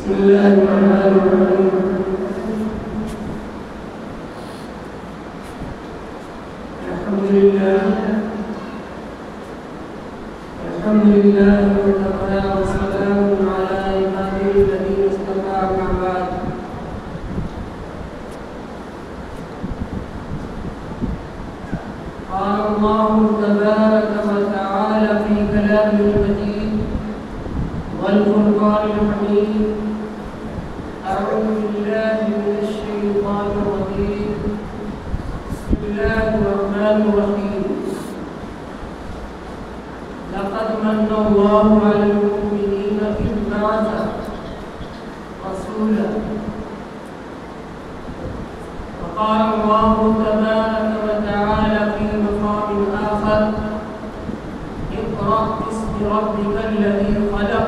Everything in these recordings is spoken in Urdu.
بسم الله الرحمن الرحيم. الحمد لله وكفى وسلام على عباده الذين اصطفى أما بعد. قال الله تبارك وتعالى في كلامه المجيد والفرقان الحميد: أعوذ بالله من الشيطان الرجيم. بسم الله الرحمن الرحيم. لقد من الله على المؤمنين إذ بعث رسولا. وقال الله تبارك وتعالى في مقام آخر: اقرأ باسم ربك الذي خلق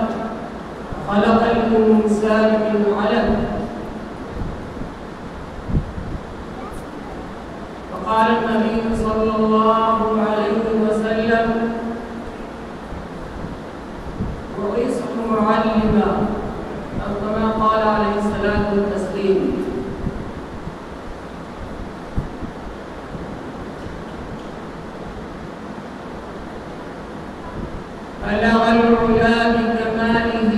خلق الإنسان من علق. وقال النبي صلى الله عليه وسلم: بعثت معلما، أو كما قال عليه الصلاة والتسليم. بلغ العلا بكماله،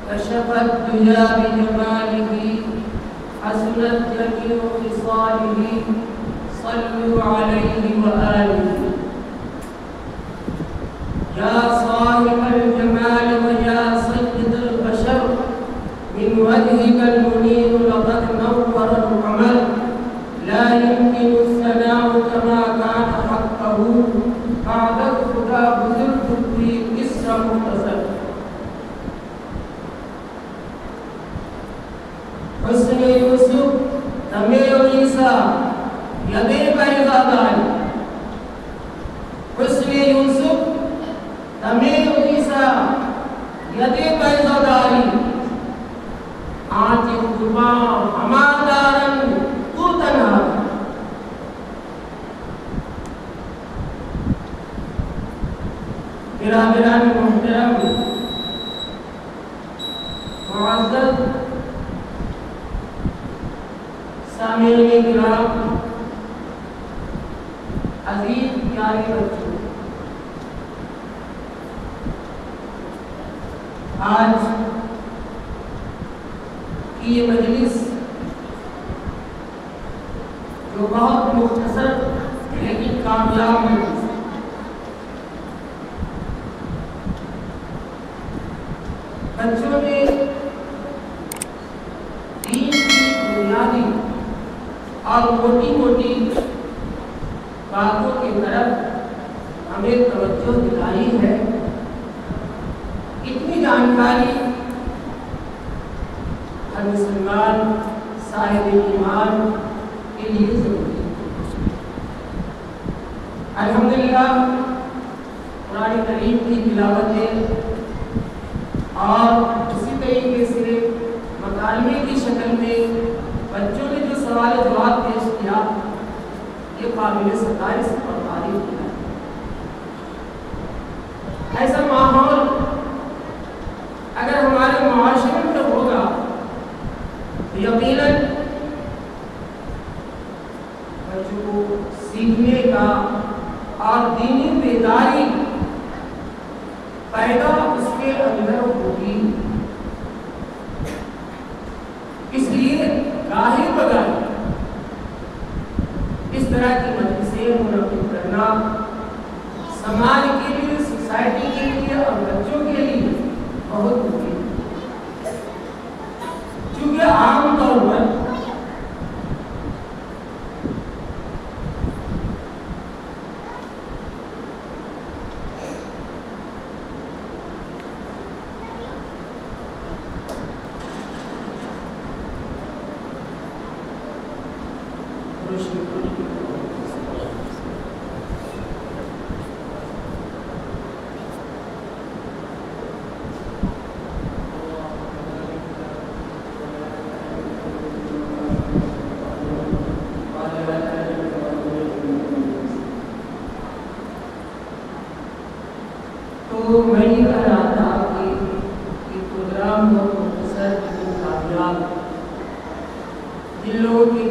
كشف الدجى بجماله، حسنت جميع خصاله، صلوا عليه وآله. يا صاحب الجمال ويا سيد البشر، من وجهك المنير لقد نور القمر، لا يمكن الثناء كما كان حقه، بعد الهدى بذلت في قسر مختصر. حسن یوسف دمِ عیسیٰ ید بیضاء. حسن یوسف دمِ عیسیٰ ید بیضاء. آج قرباں ہمادارن تو تنہا. برادران محترم، معزز سامعین کرام، عزیز پیارے بچوں، آج کی یہ مجلس جو بہت مختصر لیکن کامیاب مجلس، بچوں نے دین کی بنیادی اور موٹی موٹی باتوں کی طرف ہمیں توجہ دلائی ہے. اتنی جانکاری ہر مسلمان صاحب ایمان کے لیے ضروری ہے. الحمدللہ قرآن کریم کی تلاوتیں اور اسی طریقے سے مکالمے کی شکل میں بچوں نے جو سوال جواب پیش کیا، یہ قابل ستائش اور تعریف کیا. ایسا ماحول اگر ہمارے معاشرے میں ہوگا تو یقیناً بچوں کو سیکھنے کا اور دینی بیداری پیدا اس کے اندر ہوگی. اس لیے گاہی بگاہی اس طرح کی مجلسیں منعقد کرنا سماج کے لیے، سوسائٹی کے لیے اور بچوں کے لیے بہت مفید ہے. چونکہ عام طور پر تو میں یہ کہہ رہا تھا کہ یہ پروگرام بہت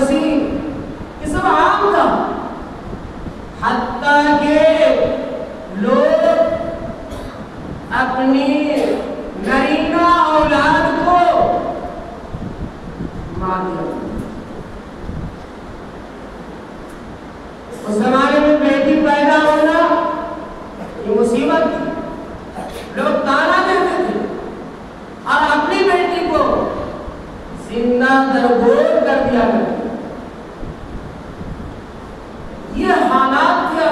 مسیح یہ سب عام تھا، حتیٰ کہ لوگ اپنی نرینہ اولاد کو مار دیا۔ اس زمانے میں بیٹی پیدا ہونا یہ مصیبت تھی، لوگ تانا دیتے تھے اور اپنی بیٹی کو زندہ درگور کر دیا کرتے۔ یہ حالات تھے،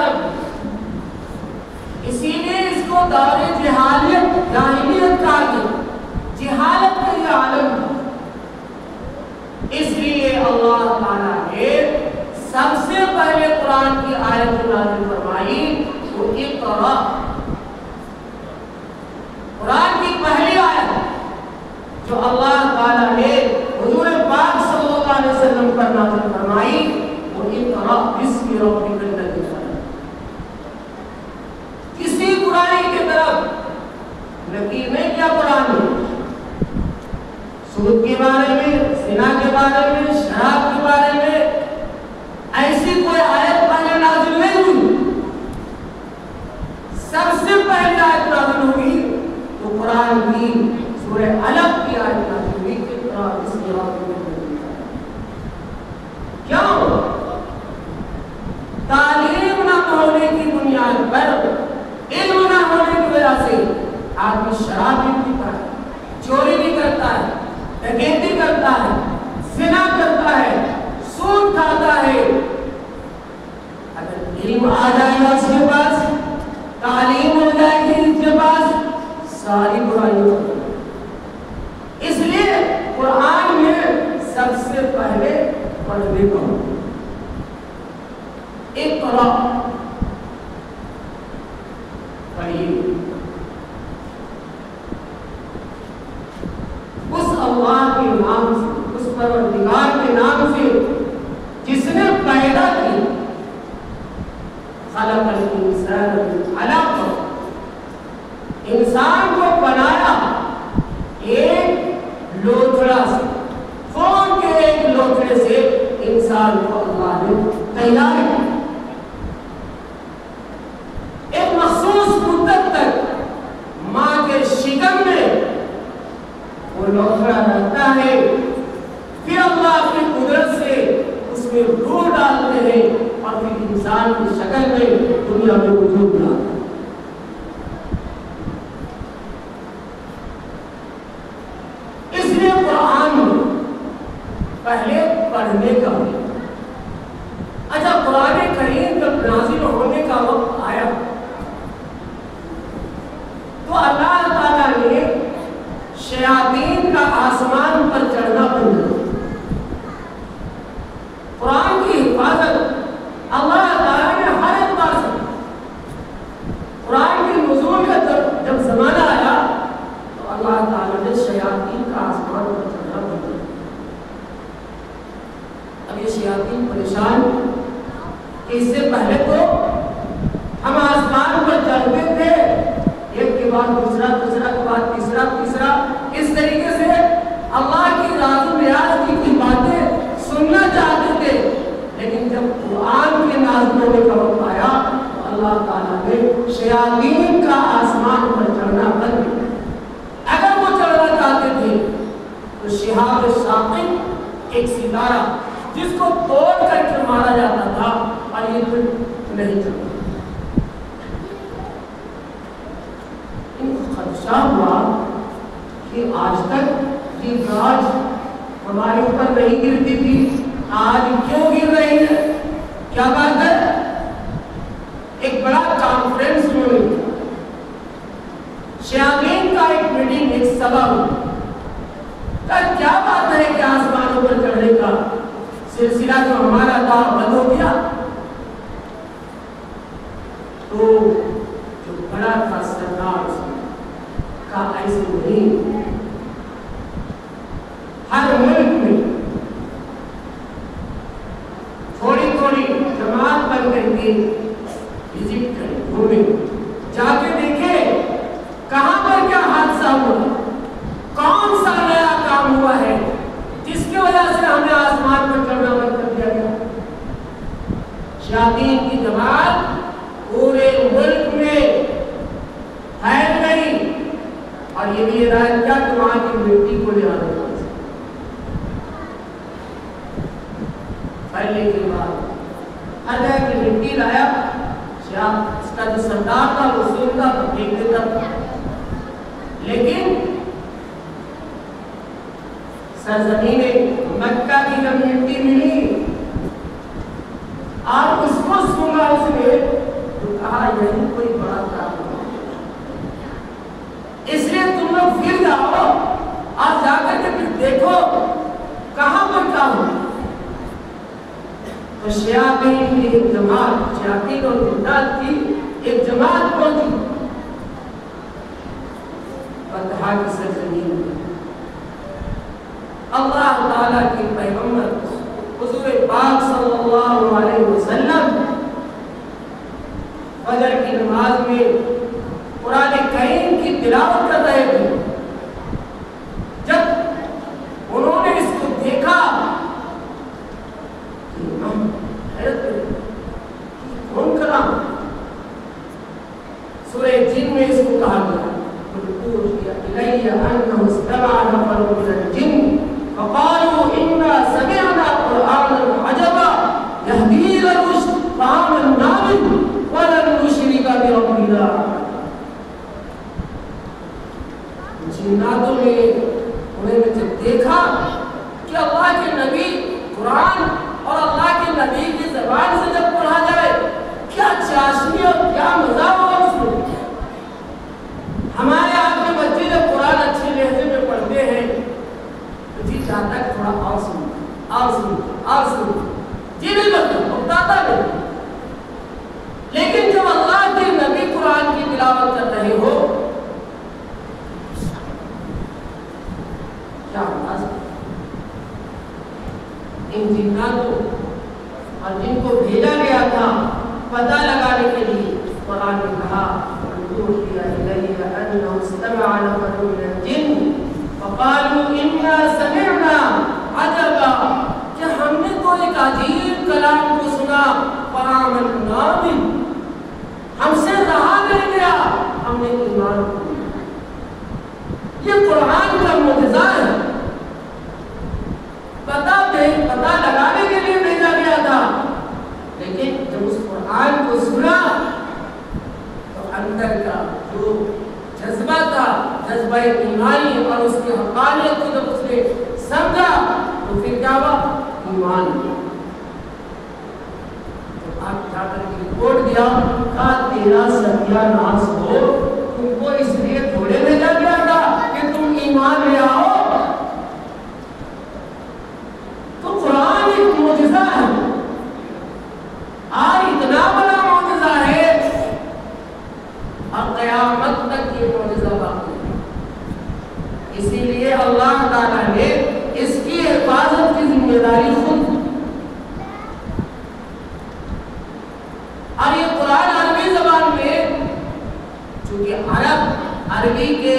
اسی لیے اس کو دور جاہلیت کہا گیا، جہالت کا یہ عالم تھا۔ اس لیے اللہ تعالیٰ نے سب سے پہلے قرآن کی آیت نازل فرمائی وہ اقرا، قرآن کی پہلی آیت جو اللہ تعالیٰ نے حضور پاک صلی اللہ علیہ وسلم پر نازل فرمائی وہ اقرا بسم ربک الذی خلق۔ کسی برائی کی طرف نکیر نہیں کیا قرآن نے، سود کے بارے میں، زنا کے بارے میں، شراب کے بارے میں ایسی کوئی آیت پہلے نازل نہیں ہوئی۔ سب سے پہلی آیت نازل ہوئی تو قرآن کی سورہ علق کی آیت نازل ہوئی کہ اقرا بسم ربک الذی خلق۔ کیوں؟ تعلیم نہ ہونے کی بنیاد پر، علم نہ ہونے کی وجہ سے آدمی شراب بھی پیتا ہے، چوری بھی کرتا ہے، ڈکیتی کرتا ہے، زنا کرتا ہے، سود کھاتا ہے۔ اگر علم آ جائے گا اس کے پاس، تعلیم ہو جائے گی اس کے پاس، ساری برائیوں کو۔ اس لیے قرآن میں سب سے پہلے پڑھنے کو اقرا پڑھیے۔ اس اللہ کے نام سے، اس پروردگار کے نام سے جس نے پیدا کی، خلق الانسان من علق، انسان کو بنایا ایک لوتھڑا سے، خون کے ایک لوتھڑے سے انسان کو اللہ نے تیار کیا۔ ایک مخصوص مدت تک ماں کے شکم میں وہ لوتھڑا رہتا ہے، پھر اللہ کی قدرت سے اس میں روح ڈالتے ہیں اور پھر انسان کی شکل میں دنیا میں وجود لاتے ہیں۔ اس لیے قرآن پہلے پڑھنے کا ہے۔ اچھا، قرآن کریم جب نازل ہونے کا وقت آیا تو اللہ تعالیٰ نے شیاطین کا آسمان پر چڑھنا بند کر دیا۔ قرآن کی حفاظت اللہ تعالیٰ نے ہر اعتبار سے، قرآن کے نزول کا جب زمانہ آیا تو اللہ تعالیٰ نے شیاطین کا آسمان پر چڑھنا بند کر دیا۔ اب یہ شیاطین پریشان کہ اس سے پہلے تو ہم آسمان پر چڑھتے تھے، ایک کے بعد دوسرا، دوسرا کے بعد تیسرا، تیسرا، اس طریقے سے اللہ کی راز و نیاز کی باتیں سننا چاہتے تھے۔ لیکن جب قرآن کے نازل ہونے کا وقت آیا تو اللہ تعالیٰ نے شیاطین کا آسمان پر چڑھنا بند کیا۔ اگر وہ چڑھنا چاہتے تھے تو شہاب ثاقب، ایک ستارہ جس کو توڑ کر کے مارا جاتا تھا، اور یہ پھر نہیں چلتا۔ ان کو خدشہ ہوا کہ آج تک یہ گاج ہمارے اوپر نہیں گرتی تھی، آج کیوں گر رہی ہے؟ کیا بات ہے؟ ایک بڑا کانفرنس ہوئی، شیاطین کا ایک میٹنگ، ایک سبھا ہوئی۔ کیا بات ہے کہ آسمانوں پر چڑھنے کا سلسلہ جو ہمارا تھا بند ہو گیا؟ تو جو بڑا تھا سردار کا ایسے نہیں، ہر ملک میں تھوڑی تھوڑی جماعت بن کر کے وزٹ کریں، گھومیں، جا کے دیکھیں کہاں پر کیا حادثہ ہوا، کون سا نیا کام ہوا ہے جس کی وجہ سے ہمیں آسمان پر چڑھنا بند کر شیاطین کی جماعت پورے ملک میں پھیل گئی اور یہ بھی ہدایت کیا کہ وہاں کی مٹی کو لے آنے کا پہلے کے بعد ہر جگہ کی مٹی لایا اس کا جو سردار تھا وہ سنتا تو پھینک دیتا تھا، لیکن سرزمین مکہ کی جب مٹی ملی اور اس کو سنا اس نے تو کہا یہی کوئی بڑا کام ہے، اس لیے تم لوگ پھر جاؤ اور جا کر کے پھر دیکھو کہاں پر کیا ہو۔ تو شیاطین کی ایک جماعت، شیاطین اور جنات کی ایک جماعت پہنچی بطحا کی سرزمین میں۔ اللہ تعالیٰ کے پیغمبر حضور پاک صلی اللہ علیہ وسلم فجر کی نماز میں قرآن کریم کی تلاوت کر رہے تھے، جب انہوں نے اس کو دیکھا کون کلام، سورہ جن میں اس کو کہا گیا إِلَيَّ أَنَّهُ اسْتَمَعَ نَفَرٌ مِنَ الْجِنِّ فَقَالُوا إِنَّا سَمِعْنَا قُرْآنًا عَجَبًا يَهْدِي إِلَى الرُّشْدِ فَآمَنَّا بِهِ وَلَن نُّشْرِكَ بِرَبِّنَا أَحَدًا۔ جناتوں نے انہیں جب دیکھا کہ اللہ کے نبی قرآن اور اللہ کے نبی کی زبان سے جب پڑھا جائے کیا چاشنی اور کیا مزہ ہوگا اس میں۔ ہمارے آپ کے بچے جب قرآن اچھے لہجے میں پڑھتے ہیں تو جی چاہتا ہے تھوڑا اور سنو جی نہیں بلتا بتاتا نہیں، لیکن جب اللہ کے نبی قرآن کی تلاوت کر رہے ہو کیا انداز ان جناتوں اور جن کو بھیجا گیا تھا پتہ لگانے کے لیے قرآن نے کہا وَأُوحِيَ إِلَيَّ أَنَّهُ اسْتَمَعَ نَفَرٌ مِنَ الْجِنِّ فَقَالُوا إِنَّا سَمِعْنَا عَجَبًا کہ ہم نے تو ایک عجیب کلام کو سنا فَآمَنَّا بِهِ ہم سے رہا نہیں گیا، ہم نے ایمان کیا۔ یہ قرآن کا معجزہ ہے، پتہ لگانے کے لیے بھیجا گیا تھا، لیکن جب اس قرآن کو سنا تو اندر کا جو جذبہ تھا، جذبہ ایمانی اور اس کی حقانیت کو جب اس نے سمجھا تو پھر کیا ہوا؟ ایمان کیا۔ تو آپ جا کر کے رپورٹ دیا کہا تیرا ستیاناس ہو، تم کو اس لیے تھوڑے بھیجا گیا تھا کہ تم ایمان لے آؤ۔ تو قرآن ایک معجزہ ہے اور اتنا بڑا معجزہ ہے اور قیامت تک یہ معجزہ باقی ہے۔ اسی لیے اللہ تعالیٰ نے اس کی حفاظت کی ذمہ داری خود، اور یہ قرآن عربی زبان میں چونکہ عربی کے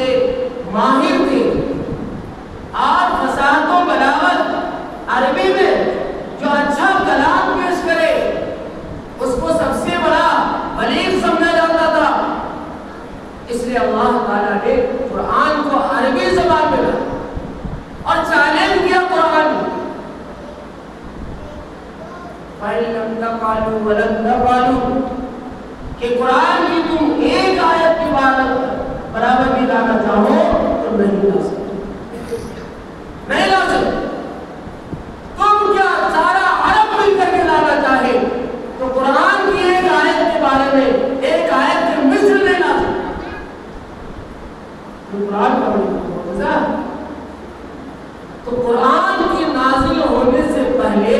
ماہر تھے اور فصاحت و بلاغت عربی میں جو اچھا کلام پیش کرے اس کو سب سے بڑا بلیغ سمجھا جاتا تھا، اس لیے اللہ تعالیٰ نے قرآن کو عربی زبان میں لایا اور چیلنج کیا قرآن فَإِلَّمْ تَفْعَلُوا وَلَن تَفْعَلُوا کہ قرآن کی تم ایک آیت کی برابر بھی لانا چاہو تو نہیں لا سکتے، نہیں لا سکتے۔ تم کیا سارا عرب مل کر کے لانا چاہے تو قرآن کی ایک آیت کے بارے میں ایک آیت کے مثل نہیں لا سکتے۔ قرآن کا معجزہ، تو قرآن کی نازل ہونے سے پہلے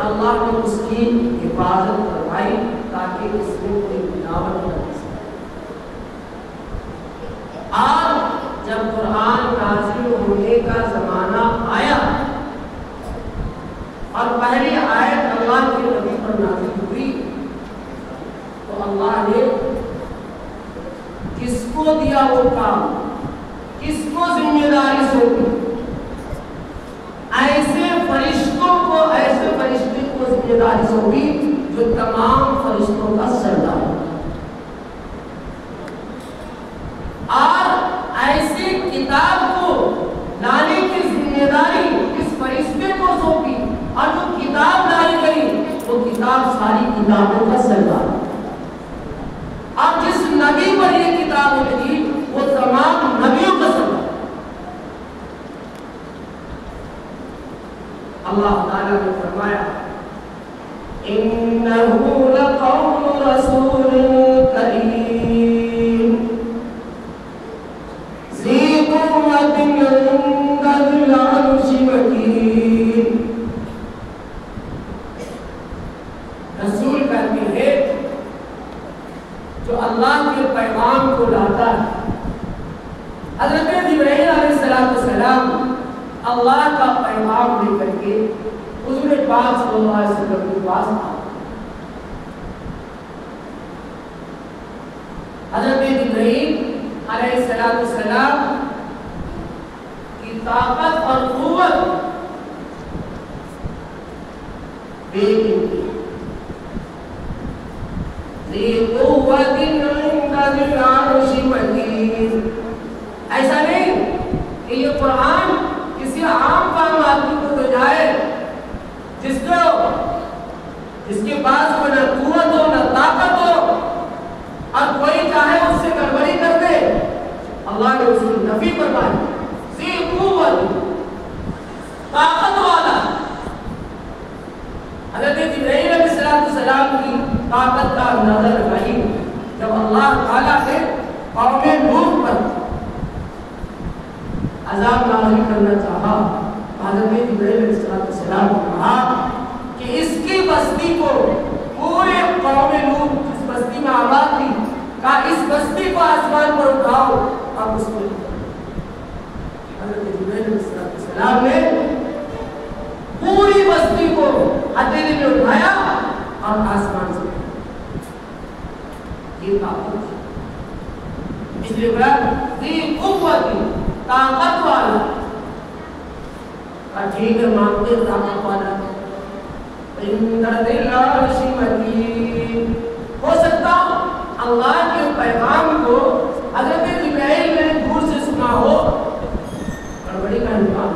اللہ نے اس کی حفاظت کروائی تاکہ اس میں کوئی ملاوٹ نہ ہو سکے۔ اور جب قرآن نازل ہونے کا زمانہ آیا اور پہلی آیت اللہ کے نبی پر نازل ہوئی تو اللہ نے کس کو دیا وہ کام، کس کو ذمہ داری سونپی؟ ایسے فرشتے کو ذمہ داری سونپی جو تمام فرشتوں کا سردار ہے، اور ایسی کتاب کو لانے کی ذمہ داری اس فرشتے کو سونپی، اور جو کتاب لائی گئی وہ کتاب ساری کتابوں کا سردار ہے، اور جس نبی پر یہ کتاب اتری وہ تمام نبیوں کا سردار۔ اللہ تعالیٰ نے فرمایا إِنَّهُ لَقَوْلُ رَسُولٍ كَرِيمٍ ذِي قُوَّةٍ عِندَ ذِي الْعَرْشِ مَكِينٍ۔ رسول کہتے ہیں جو اللہ کے پیغام کو لاتا ہے۔ حضرت جبرائیل علیہ السلام اللہ کا پیغام لے کر کے حضور پاک صلی اللہ علیہ وسلم کے پاس آئے۔ حضرت جبرائیل علیہ السلام کی طاقت اور قوت بے انتہا، ذی قوت عند ذی العرش مکین۔ ایسا نہیں کہ یہ قرآن کسی عام کام آدمی کو دے جائے جس کے پاس کوئی نہ قوت ہو نہ طاقت ہو، اور کوئی چاہے اس سے گڑبڑی کر دے۔ اللہ نے اس کی نفی فرمائی، ذی قوت، طاقت والا۔ حضرت جبرائیل علیہ السلام کی طاقت کا اندازہ لگائی جب اللہ تعالیٰ نے قوم لوط پر عذاب نازل کرنا چاہا، حضرت جبرائیل علیہ السلام نے کہا کہ اس کی بستی کو، پورے قوم لوط جس بستی میں آباد تھی، کہا اس بستی کو آسمان پر اٹھاؤ اور اس کو۔ حضرت جبرائیل علیہ السلام نے پوری بستی کو ہتھیلی میں اٹھایا اور آسمان سے۔ یہ طاقت اس لیے بڑا ذی قوت، طاقت والا۔ ٹھیک ہے، مانتے طاقت والا عند ذی العرش مکین۔ ہو سکتا اللہ کے پیغام کو حضرت جبرائیل نے دور سے سنا ہو، گڑبڑی کا امکان۔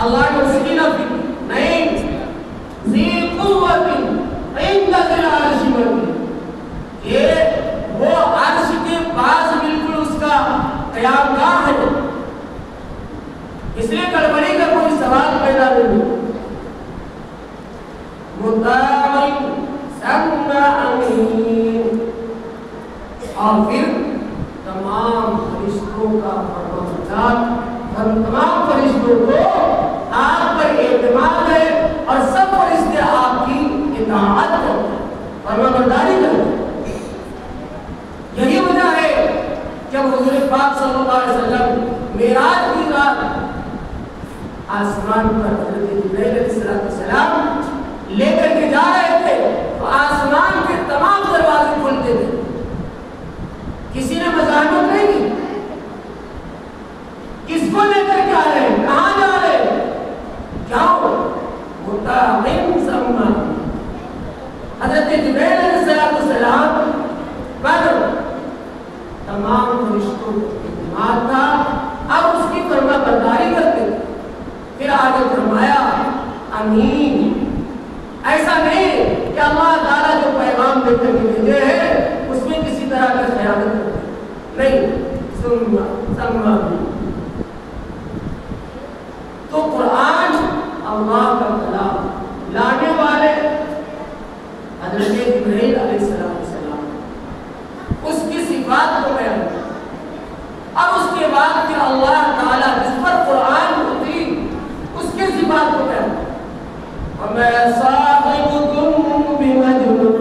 اللہ نے اس کی نفی نہیں، ذی قوت عند ذی العرش مکین، یہ وہ عرش کے پاس بالکل اس کا قیام گاہ ہے، اس لیے گڑبڑی کا کوئی سوال پیدا نہیں۔ مطاع ثم امین، اور پھر تمام فرشتوں کا فرمانبردار، تمام فرشتوں کو آپ پر اعتماد ہے اور سب فرشتے آپ کی اطاعت کرتے ہیں، فرمانبرداری کرتے ہیں۔ یہی وجہ ہے جب حضور پاک صلی اللہ علیہ وسلم معراج کی رات آسمان پر حضرت جبرائیل علیہ السلام لے کر کے جا رہے تھے تو آسمان کے تمام دروازے کھلتے تھے، کسی نے مزاحمت نہیں کی، کس کو لے کر کے آ رہے ہیں، کہاں جا رہے ہیں، کیوں؟ مطاع ثم امین۔ حضرت جبرائیل علیہ السلام پر تمام فرشتوں کو اعتماد تھا، اب اس کی فرما برداری کرتے تھے۔ پھر آگے فرمایا امین، ایسا نہیں کہ اللہ تعالیٰ جو پیغام دے کر کے بھیجے ہیں اس میں کسی طرح کا خیانت کرتے نہیں، ثم امین۔ تو قرآن اللہ کا کلام لانے والے حضرت جبرائیل علیہ السلام اس کی صفات کو بیان کیا، اور اس کے بعد پھر اللہ تعالیٰ جس پر قرآن اتری اس کی صفات کو بیان کیا۔ وَمَا صَاحِبُكُم بِمَجْنُونٍ،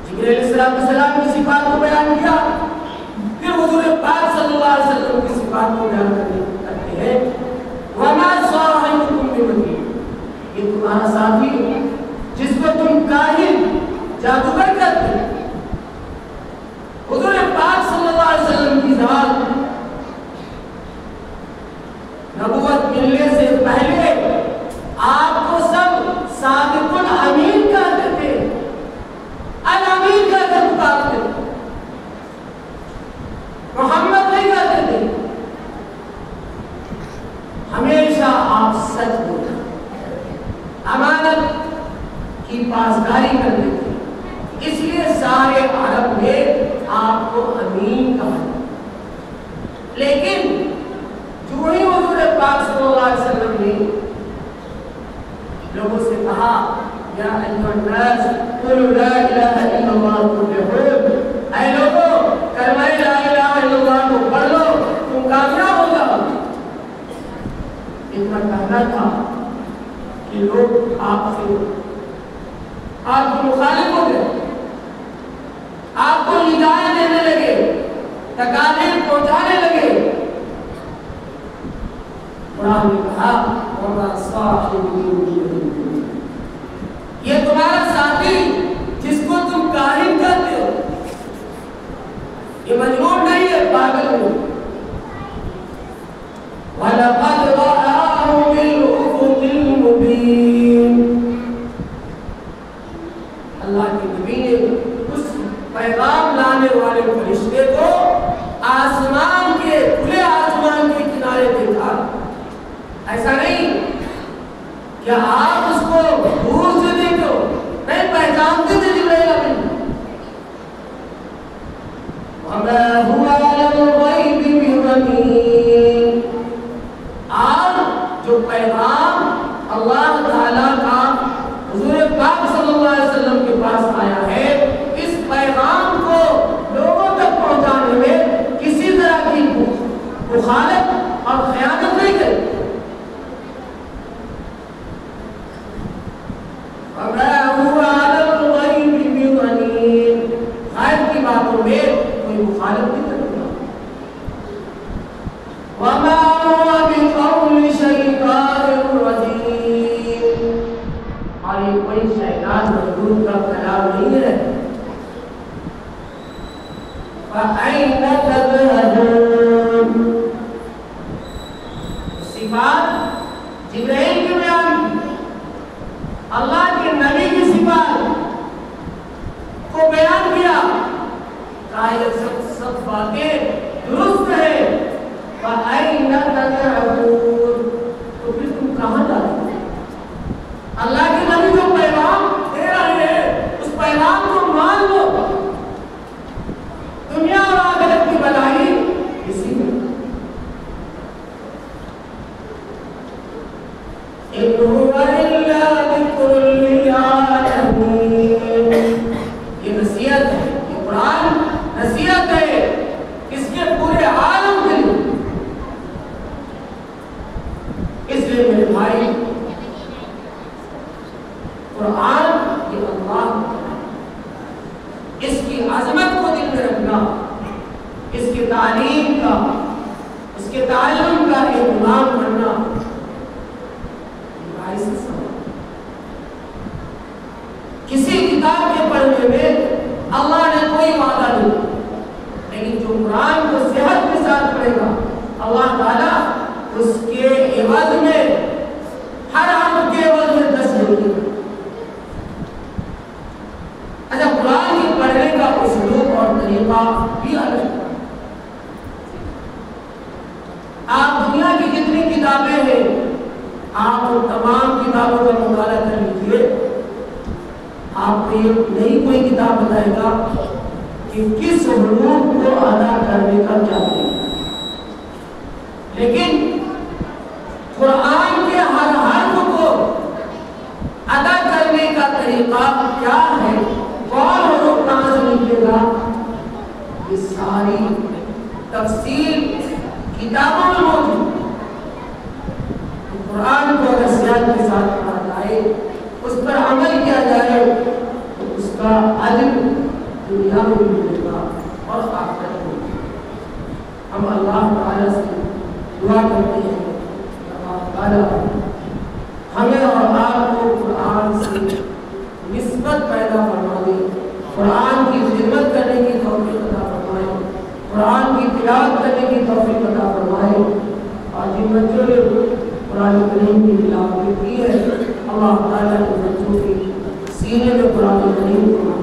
جبرائیل علیہ السلام کی صفات کو بیان کیا، پھر حضور پاک صلی اللہ علیہ وسلم کی صفات کو بیان کرتے ہیں۔ وَمَا صَاحِبُكُم بِمَجْنُونٍ، یہ تمہارا ساتھی ہے جس کو تم کاہن جادوگر کرتے ہیں۔ حضور پاک صلی اللہ علیہ وسلم کی ذات نبوت ملنے سے پہلے آپ کو سب کی پاسداری کرتے تھے، اس لیے سارے عرب نے آپ کو امین کہا۔ لیکن جو ہی حضور پاک صلی اللہ علیہ وسلم نے لوگوں سے کہا یا ایھا الناس قولوا لا الہ الا اللہ تفلحون، اے لوگوں کلمہ لا الہ الا اللہ کو پڑھ لو تم کامیاب ہو جاؤ، اتنا کہنا تھا کہ لوگ آپ کے مخالف ہو گئے، آپ کو ہدایت دینے لگے، تکالیف پہنچانے لگے۔ قرآن نے کہا وَمَا صَاحِبُكُم بِمَجْنُونٍ، یہ تمہارا ساتھی جس کو تم کاہن کہتے ہو یہ مجنون نہیں ہے، پاگل نہیں۔ وَلَقَدْ رَآهُ بِالْأُفُقِ الْمُبِينِ، اللہ کے نبی نے اس پیغام لانے والے فرشتے کو آسمان کے کھلے آسمان کے کنارے دیکھا۔ ایسا نہیں کہ آپ اس کو دور سے دیکھو، نہیں پہچانتے تھے جبرائیل امین۔ وَمَا هُوَ عَلَى الْغَيْبِ بِضَنِينٍ، اور جو پیغام اللہ تعالیٰ کا حضور پاک صلی اللہ علیہ وسلم کے پاس آیا ہے، اس پیغام کو لوگوں تک پہنچانے میں کسی طرح کی مخالفت اور خیانت نہیں کرے۔ غائب کی باتوں میں کوئی مخالفت نہیں کرتا۔ وَمَا هُوَ بِقَوْلِ شَيْطَانٍ رَجِيمٍ، اور یہ کوئی شیطان مردود کا کلام نہیں ہے۔ فَأَيْنَ تَذْهَبُونَ، صفات جبرائیل کے بیان کی، اللہ کے نبی کی صفات کو بیان کیا، کہا یہ سب باتیں درست ہے۔ فَأَيْنَ تَذْهَبُونَ، تو پھر تم کہاں جاتے ہو؟ اللہ کے نبی جو پیغام دے رہے ہیں اس پیغام کو مان لو، دنیا اور آخرت کی بھلائی اسی میں۔ إِنْ هُوَ إِلَّا ذِكْرٌ لِلْعَالَمِينَ، یہ نصیحت ہے، یہ قرآن نصیحت ہے اس کے پورے عالم کے لیے۔ اس لیے میرے بھائی قرآن یہ اللہ، اس کی عظمت کو دل میں رکھنا، اس کی تعلیم کا، اس کے تعلم کا اہتمام کرنا، کسی کتاب کے پڑھنے میں اللہ نے کوئی وعدہ نہیں، لیکن جو قرآن کو صحت کے ساتھ پڑھے گا اللہ تعالیٰ اس کے عوض میں ہر حرف کے عوض میں 10 دے گا۔ اچھا، قرآن کی پڑھنے کا اسلوب اور طریقہ بھی الگ ہے۔ آپ دنیا کی جتنی کتابیں ہیں آپ تمام کتابوں کا مطالعہ کر لیجیے، آپ کو یہ نہیں کوئی کتاب بتائے گا کہ کس حروف کو ادا کرنے کا کیا طریقہ، لیکن قرآن کے ہر حرف کو ادا کرنے کا طریقہ کیا ہے، کون حروف کہاں سے نکلے گا، یہ ساری تفصیل کتابوں میں موجود۔ قرآن کو اگر صحت کے ساتھ پڑھا جائے، اس پر عمل کیا جائے تو اس کا اجر دنیا میں بھی ملے گا اور آخرت میں بھی۔ ہم اللہ تعالیٰ سے دعا کرتے ہیں اللہ تعالیٰ ہمیں اور آپ کو قرآن سے نسبت پیدا فرما دے، قرآن کی خدمت کرنے کی توفیق عطا فرمائے، قرآن کی تلاوت کرنے کی توفیق عطا فرمائے، اور جن بچوں نے قرآن کریم کی تلاوت کی ہے اللہ تعالیٰ کے بچوں کی سینے میں قرآن کریم کو